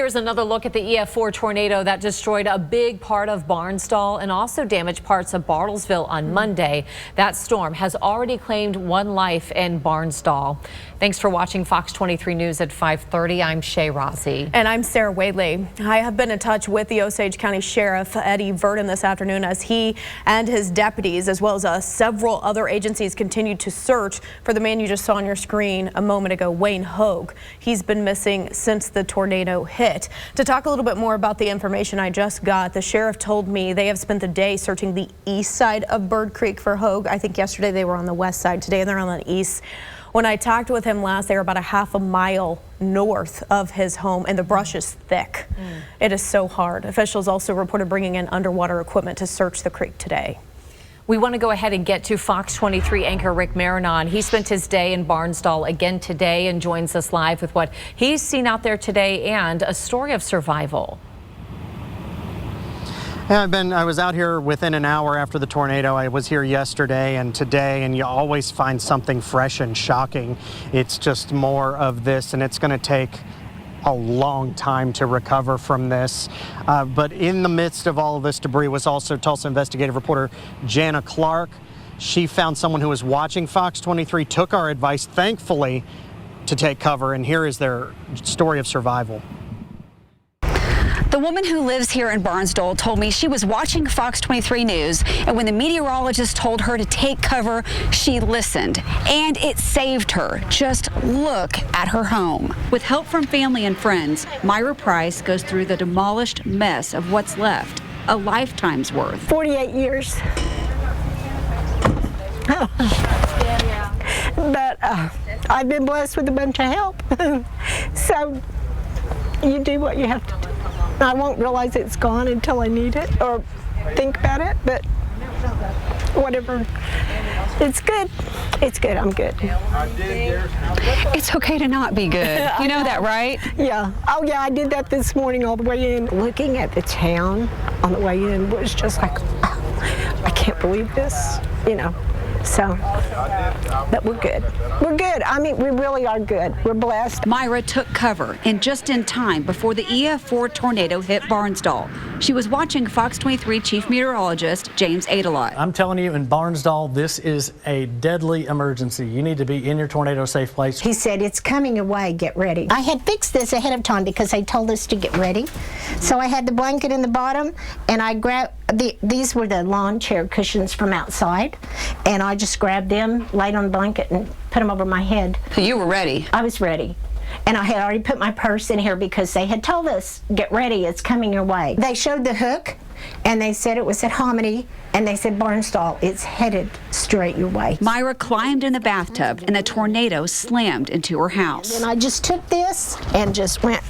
Here's another look at the EF4 tornado that destroyed a big part of Barnsdall and also damaged parts of Bartlesville on Monday. That storm has already claimed one life in Barnsdall. Thanks for watching Fox 23 News at 5:30. I'm Shay Rossi. And I'm Sarah Wadley. I have been in touch with the Osage County Sheriff Eddie Verdon this afternoon as he and his deputies, as well as several other agencies, continued to search for the man you just saw on your screen a moment ago, Wayne Hogue. He's been missing since the tornado hit. To talk a little bit more about the information I just got, the sheriff told me they have spent the day searching the east side of Bird Creek for Hogue. I think yesterday they were on the west side. Today they're on the east. When I talked with him last, they were about a half a mile north of his home, and the brush is thick. It is so hard. Officials also reported bringing in underwater equipment to search the creek today. We want to go ahead and get to Fox 23 anchor Rick Marinon. He spent his day in Barnsdall again today and joins us live with what he's seen out there today and a story of survival. Yeah, I was out here within an hour after the tornado. I was here yesterday and today, and you always find something fresh and shocking. It's just more of this, and it's going to take a long time to recover from this. But in the midst of all of this debris was also Tulsa investigative reporter Jana Clark. She found someone who was watching Fox 23, took our advice, thankfully, to take cover, and here is their story of survival. The woman who lives here in Barnsdall told me she was watching Fox 23 News, and when the meteorologist told her to take cover, she listened, and it saved her. Just look at her home. With help from family and friends, Myra Price goes through the demolished mess of what's left, a lifetime's worth. 48 years. But I've been blessed with a bunch of help. So you do what you have to do. I won't realize it's gone until I need it or think about it, but whatever. It's good. It's good. I'm good. It's okay to not be good. You know that, right? Yeah. Oh, yeah, I did that this morning all the way in. Looking at the town on the way in was just like, oh, I can't believe this, you know. So, but we're good. We're good. I mean, we really are good. We're blessed. Myra took cover and just in time before the EF4 tornado hit Barnsdall. She was watching Fox 23 Chief Meteorologist James Adelot. I'm telling you, in Barnsdall, this is a deadly emergency. You need to be in your tornado safe place. He said, it's coming away, get ready. I had fixed this ahead of time because they told us to get ready. So I had the blanket in the bottom, and I grabbed, these were the lawn chair cushions from outside, and I just grabbed them, laid on the blanket, and put them over my head. So you were ready? I was ready. And I had already put my purse in here because they had told us, get ready, it's coming your way. They showed the hook, and they said it was at Hominy, and they said, Barnsdall, it's headed straight your way. Myra climbed in the bathtub, and the tornado slammed into her house. And I just took this and just went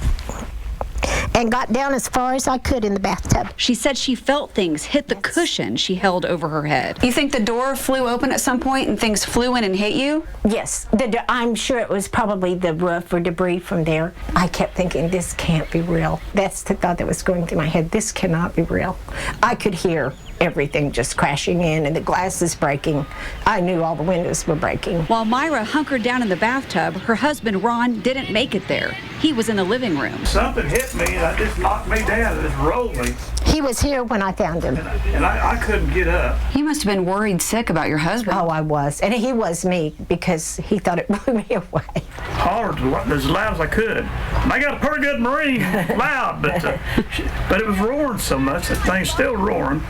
and got down as far as I could in the bathtub. She said she felt things hit the cushion she held over her head. You think the door flew open at some point and things flew in and hit you? Yes, I'm sure it was probably the roof or debris from there. I kept thinking, this can't be real. That's the thought that was going through my head. This cannot be real. I could hear everything just crashing in and the glasses breaking. I knew all the windows were breaking. While Myra hunkered down in the bathtub, her husband Ron didn't make it there. He was in the living room. Something hit me and that just knocked me down. It just rolled me. He was here when I found him. And I couldn't get up. You must have been worried sick about your husband. Oh, I was. And he was me because he thought it blew me away. Hollered as loud as I could. And I got a pretty good Marine, loud, but it was roaring so much, that thing's still roaring.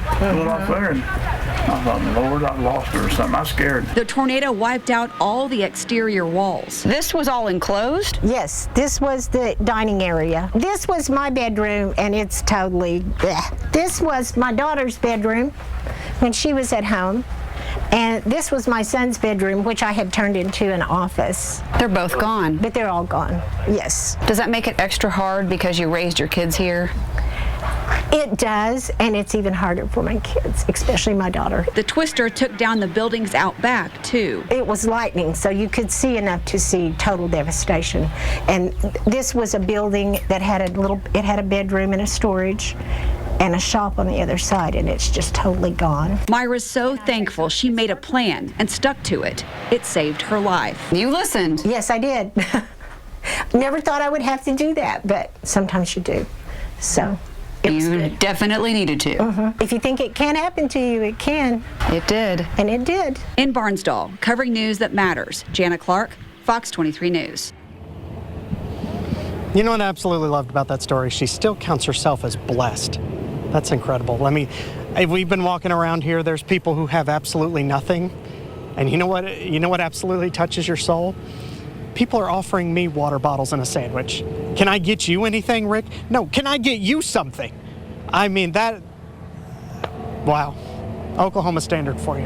Off there, and I thought, Lord, I've lost her or something. I was scared. The tornado wiped out all the exterior walls. This was all enclosed? Yes, this was the dining area. This was my bedroom, and it's totally bleh. This was my daughter's bedroom when she was at home. And this was my son's bedroom, which I had turned into an office. They're both gone. But they're all gone, yes. Does that make it extra hard because you raised your kids here? It does, and it's even harder for my kids, especially my daughter. The twister took down the buildings out back, too. It was lightning, so you could see enough to see total devastation. And this was a building that had it had a bedroom and a storage and a shop on the other side, and it's just totally gone. Myra's so thankful she made a plan and stuck to it. It saved her life. You listened. Yes, I did. Never thought I would have to do that, but sometimes you do. So it was You good. definitely needed to. If you think it can happen to you, it can. It did. And it did. In Barnsdall, covering news that matters, Jana Clark, Fox 23 News. You know what I absolutely loved about that story? She still counts herself as blessed. That's incredible. We've been walking around here, there's people who have absolutely nothing. And you know what absolutely touches your soul? People are offering me water bottles and a sandwich. Can I get you anything, Rick? No, can I get you something? I mean, wow. Oklahoma standard for you.